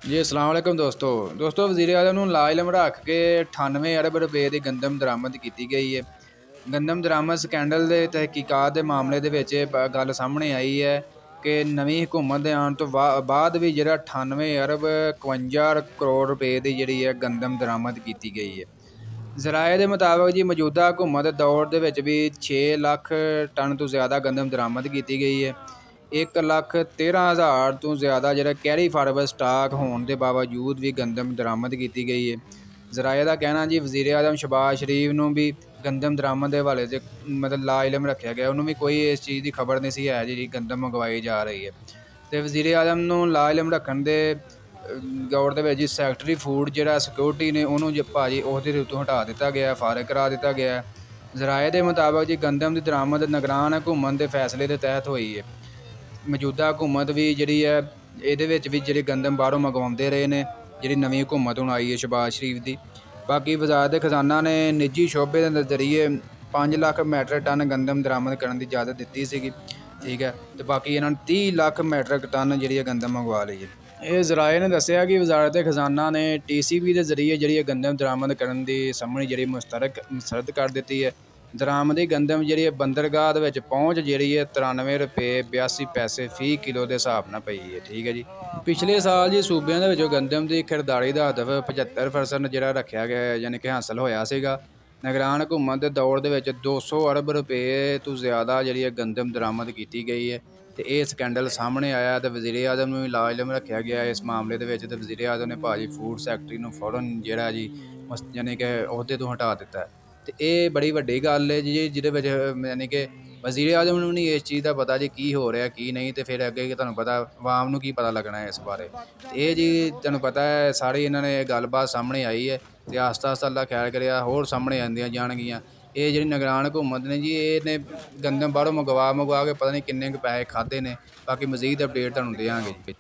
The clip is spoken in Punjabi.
जी अस्सलाम वालेकुम दोस्तों वज़ीर आज़म ਨੂੰ ਲਾਇਲਮ ਰੱਖ ਕੇ 98 ਅਰਬ ਰੁਪਏ ਦੀ ਗੰਦਮ ਦਰਾਮਦ ਕੀਤੀ ਗਈ ਹੈ। ਗੰਦਮ ਦਰਾਮਦ ਸਕੈਂਡਲ ਦੇ ਤਹਿਕੀਕਾਤ ਦੇ ਮਾਮਲੇ ਦੇ ਵਿੱਚ ਇਹ ਗੱਲ ਸਾਹਮਣੇ ਆਈ ਹੈ ਕਿ ਨਵੀਂ ਹਕੂਮਤ ਦੇ ਆਉਣ ਤੋਂ ਬਾਅਦ ਵੀ ਜਿਹੜਾ 98 ਅਰਬ 51 ਕਰੋੜ ਰੁਪਏ ਦੀ ਜਿਹੜੀ ਹੈ ਗੰਦਮ ਦਰਾਮਦ ਕੀਤੀ ਗਈ ਹੈ। ਜ਼ਰਾਏ ਦੇ ਮੁਤਾਬਕ ਜੀ ਮੌਜੂਦਾ ਹਕੂਮਤ ਦੇ ਦੌਰ ਦੇ ਵਿੱਚ ਵੀ 6 ਲੱਖ ਟਨ ਤੋਂ ਜ਼ਿਆਦਾ ਗੰਦਮ ਦਰਾਮਦ ਕੀਤੀ ਗਈ ਹੈ। 1,13,000 ਤੋਂ ਜ਼ਿਆਦਾ ਜਿਹੜਾ ਕੈਰੀ ਫਾਰਵਰਡ ਸਟਾਕ ਹੋਣ ਦੇ ਬਾਵਜੂਦ ਵੀ ਗੰਦਮ ਦਰਾਮਦ ਕੀਤੀ ਗਈ ਹੈ। ਜ਼ਰਾਏ ਦਾ ਕਹਿਣਾ ਜੀ ਵਜ਼ੀਰ ਆਜ਼ਮ ਸ਼ਹਬਾਜ਼ ਸ਼ਰੀਫ ਨੂੰ ਵੀ ਗੰਦਮ ਦਰਾਮਦ ਦੇ ਹਵਾਲੇ 'ਤੇ ਮਤਲਬ ਲਾਇਲਮ ਰੱਖਿਆ ਗਿਆ, ਉਹਨੂੰ ਵੀ ਕੋਈ ਇਸ ਚੀਜ਼ ਦੀ ਖਬਰ ਨਹੀਂ ਸੀ ਹੈ ਜਿਹੜੀ ਗੰਦਮ ਮੰਗਵਾਈ ਜਾ ਰਹੀ ਹੈ। ਅਤੇ ਵਜ਼ੀਰ ਆਜ਼ਮ ਨੂੰ ਲਾਇਲਮ ਰੱਖਣ ਦੇ ਦੌਰ ਦੇ ਵਿੱਚ ਜੀ ਸੈਕਟਰੀ ਫੂਡ ਜਿਹੜਾ ਸਿਕਿਉਰਿਟੀ ਨੇ ਉਹਨੂੰ ਭਾਜੀ ਉਹਦੇ ਦੇ ਉੱਤੋਂ ਹਟਾ ਦਿੱਤਾ ਗਿਆ, ਫਾਰਿਗ ਕਰਾ ਦਿੱਤਾ ਗਿਆ। ਜ਼ਰਾਏ ਦੇ ਮੁਤਾਬਕ ਜੀ ਗੰਦਮ ਦੀ ਦਰਾਮਦ ਨਿਗਰਾਨ ਹਕੂਮਤ ਦੇ ਫੈਸਲੇ ਦੇ ਤਹਿਤ ਹੋਈ ਹੈ। ਮੌਜੂਦਾ ਹਕੂਮਤ ਵੀ ਜਿਹੜੀ ਹੈ ਇਹਦੇ ਵਿੱਚ ਵੀ ਜਿਹੜੇ ਗੰਦਮ ਬਾਹਰੋਂ ਮੰਗਵਾਉਂਦੇ ਰਹੇ ਨੇ, ਜਿਹੜੀ ਨਵੀਂ ਹਕੂਮਤ ਹੁਣ ਆਈ ਹੈ ਸ਼ਹਬਾਜ਼ ਸ਼ਰੀਫ ਦੀ। ਬਾਕੀ ਵਜ਼ਾਰਤ ਦੇ ਖਜ਼ਾਨਾ ਨੇ ਨਿੱਜੀ ਸ਼ੋਬੇ ਦੇ ਨਜ਼ਰੀਏ 5 ਲੱਖ ਮੈਟਰਿਕ ਟਨ ਗੰਦਮ ਦਰਾਮਦ ਕਰਨ ਦੀ ਇਜਾਜ਼ਤ ਦਿੱਤੀ ਸੀਗੀ, ਠੀਕ ਹੈ। ਅਤੇ ਬਾਕੀ ਇਹਨਾਂ ਨੇ 30 ਲੱਖ ਮੈਟਰਿਕ ਟਨ ਜਿਹੜੀ ਹੈ ਗੰਦਮ ਮੰਗਵਾ ਲਈ ਹੈ। ਇਹ ਜ਼ਰਾਏ ਨੇ ਦੱਸਿਆ ਕਿ ਵਜ਼ਾਰਤ ਖਜ਼ਾਨਾ ਨੇ TCB ਦੇ ਜ਼ਰੀਏ ਜਿਹੜੀ ਹੈ ਗੰਦਮ ਦਰਾਮਦ ਕਰਨ ਦੀ ਸਮਝ ਜਿਹੜੀ ਮੁਸਤਰਦ ਕਰ ਦਿੱਤੀ ਹੈ। ਦਰਾਮਦੀ ਗੰਦਮ ਜਿਹੜੀ ਹੈ ਬੰਦਰਗਾਹ ਦੇ ਵਿੱਚ ਪਹੁੰਚ ਜਿਹੜੀ ਹੈ 93 ਰੁਪਏ 82 ਪੈਸੇ ਫੀ ਕਿਲੋ ਦੇ ਹਿਸਾਬ ਨਾਲ ਪਈ ਹੈ, ਠੀਕ ਹੈ ਜੀ। ਪਿਛਲੇ ਸਾਲ ਜੀ ਸੂਬਿਆਂ ਦੇ ਵਿੱਚੋਂ ਗੰਦਮ ਦੀ ਖਰੀਦਦਾਰੀ ਦਾ ਹਦਫ 75% ਜਿਹੜਾ ਰੱਖਿਆ ਗਿਆ ਯਾਨੀ ਕਿ ਹਾਸਲ ਹੋਇਆ ਸੀਗਾ। ਨਿਗਰਾਨ ਹਕੂਮਤ ਦੇ ਦੌਰ ਦੇ ਵਿੱਚ 200 ਅਰਬ ਰੁਪਏ ਤੋਂ ਜ਼ਿਆਦਾ ਜਿਹੜੀ ਹੈ ਗੰਦਮ ਦਰਾਮਦ ਕੀਤੀ ਗਈ ਹੈ। ਅਤੇ ਇਹ ਸਕੈਂਡਲ ਸਾਹਮਣੇ ਆਇਆ ਅਤੇ ਵਜ਼ੀਰ ਆਜ਼ਮ ਨੂੰ ਵੀ ਲਾਇਲਮ ਰੱਖਿਆ ਗਿਆ ਇਸ ਮਾਮਲੇ ਦੇ ਵਿੱਚ। ਅਤੇ ਵਜ਼ੀਰ ਆਜ਼ਮ ਨੇ ਭਾਜੀ ਫੂਡ ਸੈਕਟਰੀ ਨੂੰ ਫੌਰਨ ਜਿਹੜਾ ਜੀ ਯਾਨੀ ਕਿ ਅਹੁਦੇ ਤੋਂ ਹਟਾ ਦਿੱਤਾ। ਅਤੇ ਇਹ ਬੜੀ ਵੱਡੀ ਗੱਲ ਹੈ ਜੀ, ਜਿਹਦੇ ਵਿੱਚ ਯਾਨੀ ਕਿ ਵਜ਼ੀਰ ਆਜ਼ਮ ਨੂੰ ਨਹੀਂ ਇਸ ਚੀਜ਼ ਦਾ ਪਤਾ ਜੀ ਕੀ ਹੋ ਰਿਹਾ ਕੀ ਨਹੀਂ, ਅਤੇ ਫਿਰ ਅੱਗੇ ਤੁਹਾਨੂੰ ਪਤਾ ਆਵਾਮ ਨੂੰ ਕੀ ਪਤਾ ਲੱਗਣਾ ਹੈ ਇਸ ਬਾਰੇ। ਇਹ ਜੀ ਤੁਹਾਨੂੰ ਪਤਾ ਹੈ ਸਾਰੀ ਇਹਨਾਂ ਨੇ ਗੱਲਬਾਤ ਸਾਹਮਣੇ ਆਈ ਹੈ ਅਤੇ ਆਸਤਾ ਆਸਤਾ ਅੱਲਾ ਖੈਰ ਕਰਿਆ ਹੋਰ ਸਾਹਮਣੇ ਆਉਂਦੀਆਂ ਜਾਣਗੀਆਂ। ਇਹ ਜਿਹੜੀ ਨਿਗਰਾਨ ਹਕੂਮਤ ਨੇ ਜੀ ਇਹਨੇ ਗੰਦਮ ਬਾਹਰੋਂ ਮੰਗਵਾ ਕੇ ਪਤਾ ਨਹੀਂ ਕਿੰਨੇ ਕੁ ਪੈਸੇ ਖਾਧੇ ਨੇ। ਬਾਕੀ ਮਜ਼ੀਦ ਅਪਡੇਟ ਤੁਹਾਨੂੰ ਦੇਵਾਂਗੇ ਜੀ।